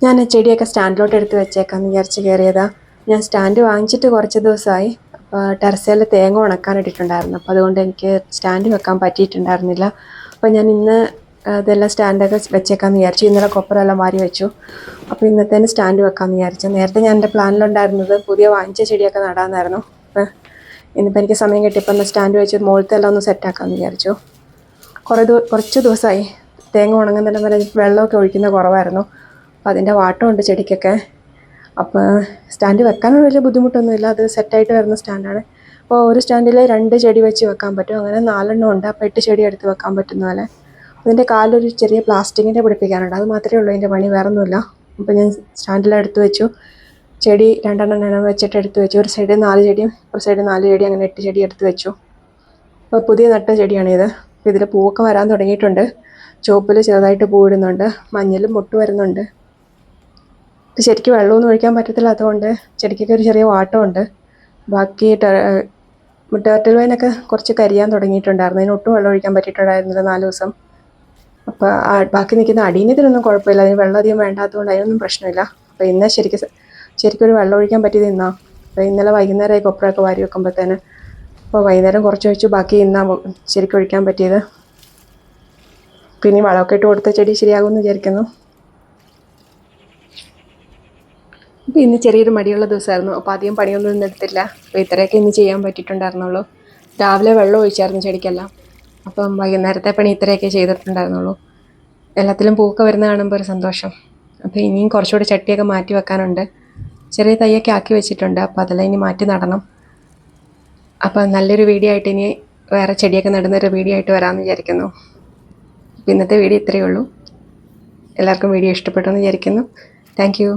ഞാൻ ചെടിയൊക്കെ സ്റ്റാൻഡിലോട്ട് എടുത്ത് വെച്ചേക്കാമെന്ന് വിചാരിച്ച് കയറിയതാ. ഞാൻ സ്റ്റാൻഡ് വാങ്ങിച്ചിട്ട് കുറച്ച് ദിവസമായി. അപ്പോൾ ടെറസിൽ തേങ്ങ ഉണക്കാനിട്ടിട്ടുണ്ടായിരുന്നു. അപ്പോൾ അതുകൊണ്ട് എനിക്ക് സ്റ്റാൻഡ് വെക്കാൻ പറ്റിയിട്ടുണ്ടായിരുന്നില്ല. അപ്പോൾ ഞാൻ ഇന്ന് ഇതെല്ലാം സ്റ്റാൻഡൊക്കെ വെച്ചേക്കാമെന്ന് വിചാരിച്ചു. ഇന്നലെ കൊപ്പറെല്ലാം വാരി വെച്ചു. അപ്പോൾ ഇന്നത്തേന് സ്റ്റാൻഡ് വെക്കാമെന്ന് വിചാരിച്ചു. നേരത്തെ ഞാൻ എൻ്റെ പ്ലാനിലുണ്ടായിരുന്നത് പുതിയ വാങ്ങിച്ച ചെടിയൊക്കെ നടാമെന്നായിരുന്നു. അപ്പോൾ ഇന്നിപ്പോൾ എനിക്ക് സമയം കിട്ടിയപ്പോൾ ഒന്ന് സ്റ്റാൻഡ് വെച്ച് മുകളിലത്തെ എല്ലാം ഒന്ന് സെറ്റാക്കാമെന്ന് വിചാരിച്ചു. കുറച്ച് ദിവസമായി തേങ്ങ ഉണങ്ങുന്നതിന് വരെ വെള്ളമൊക്കെ ഒഴിക്കുന്നത് കുറവായിരുന്നു. അപ്പോൾ അതിൻ്റെ വാട്ടമുണ്ട് ചെടിക്കൊക്കെ. അപ്പോൾ സ്റ്റാൻഡ് വെക്കാനുള്ള വലിയ ബുദ്ധിമുട്ടൊന്നുമില്ല. അത് സെറ്റായിട്ട് വരുന്ന സ്റ്റാൻഡാണ്. അപ്പോൾ ഒരു സ്റ്റാൻഡിൽ 2 ചെടി വെച്ച് വെക്കാൻ പറ്റും. അങ്ങനെ 4 ഉണ്ട്. അപ്പോൾ 8 ചെടി എടുത്ത് വെക്കാൻ പറ്റുന്ന പോലെ. അതിൻ്റെ കാലൊരു ചെറിയ പ്ലാസ്റ്റിക്കിൻ്റെ പിടിപ്പിക്കാനുണ്ട്. അത് മാത്രമേ ഉള്ളൂ അതിൻ്റെ പണി, വേറെ ഒന്നുമില്ല. അപ്പോൾ ഞാൻ സ്റ്റാൻഡിലെടുത്ത് വെച്ചു. ചെടി 2 വെച്ചിട്ട് എടുത്ത് വെച്ചു. ഒരു സൈഡ് 4 ചെടിയും ഒരു സൈഡ് 4 ചെടി, അങ്ങനെ 8 ചെടി എടുത്ത് വെച്ചു. അപ്പോൾ പുതിയ നട്ട ചെടിയാണിത്. അപ്പോൾ ഇതിൽ പൂവൊക്കെ വരാൻ തുടങ്ങിയിട്ടുണ്ട്. ചുവപ്പിൽ ചെറുതായിട്ട് പൂവിടുന്നുണ്ട്, മഞ്ഞളും മുട്ട് വരുന്നുണ്ട്. ഇത് ശരിക്കും വെള്ളമൊന്നും ഒഴിക്കാൻ പറ്റത്തില്ലാത്തതുകൊണ്ട് ചെടിക്കൊക്കെ ഒരു ചെറിയ വാട്ടമുണ്ട്. ബാക്കി ടേർട്ടിൽ വൈനൊക്കെ കുറച്ച് കരിയാൻ തുടങ്ങിയിട്ടുണ്ടായിരുന്നു. അതിന് ഒട്ടും വെള്ളം ഒഴിക്കാൻ പറ്റിയിട്ടുണ്ടായിരുന്നില്ല 4 ദിവസം. അപ്പോൾ ബാക്കി നിൽക്കുന്ന അടീനത്തിനൊന്നും കുഴപ്പമില്ല. അതിന് വെള്ളം അധികം വേണ്ടാത്തതുകൊണ്ട് അതിനൊന്നും പ്രശ്നമില്ല. അപ്പോൾ ഇന്ന് ശരിക്കും ഒരു വെള്ളം ഒഴിക്കാൻ പറ്റിയത് ഇന്നാ. അപ്പോൾ ഇന്നലെ വൈകുന്നേരമായി കൊപ്രയൊക്കെ വാരി വെക്കുമ്പോഴത്തേന്. അപ്പോൾ വൈകുന്നേരം കുറച്ച് ഒഴിച്ചു, ബാക്കി ഇന്നാ ശരിക്കും ഒഴിക്കാൻ പറ്റിയത്. പിന്നെ വളമൊക്കെ ഇട്ട് കൊടുത്ത ചെടി ശരിയാകുമെന്ന് വിചാരിക്കുന്നു. അപ്പോൾ ഇന്ന് ചെറിയൊരു മടിയുള്ള ദിവസമായിരുന്നു. അപ്പോൾ അധികം പണിയൊന്നും ഇന്ന് എടുത്തില്ല. അപ്പോൾ ഇത്രയൊക്കെ ഇന്ന് ചെയ്യാൻ പറ്റിയിട്ടുണ്ടായിരുന്നുള്ളൂ. രാവിലെ വെള്ളം ഒഴിച്ചായിരുന്നു ചെടിക്കെല്ലാം. അപ്പം വൈകുന്നേരത്തെ പണി ഇത്രയൊക്കെ ചെയ്തിട്ടുണ്ടായിരുന്നുള്ളൂ. എല്ലാത്തിലും പൂക്ക വരുന്ന കാണുമ്പോൾ ഒരു സന്തോഷം. അപ്പോൾ ഇനിയും കുറച്ചുകൂടി ചട്ടിയൊക്കെ മാറ്റി വെക്കാനുണ്ട്. ചെറിയ തൈയൊക്കെ ആക്കി വെച്ചിട്ടുണ്ട്. അപ്പോൾ അതെല്ലാം ഇനി മാറ്റി നടണം. അപ്പോൾ നല്ലൊരു വീഡിയോ ആയിട്ട് ഇനി വേറെ ചെടിയൊക്കെ നടുന്നൊരു വീഡിയോ ആയിട്ട് വരാമെന്ന് വിചാരിക്കുന്നു. ഇന്നത്തെ വീഡിയോ ഇത്രയേ ഉള്ളൂ. എല്ലാവർക്കും വീഡിയോ ഇഷ്ടപ്പെട്ടു എന്ന് വിചാരിക്കുന്നു. Thank you.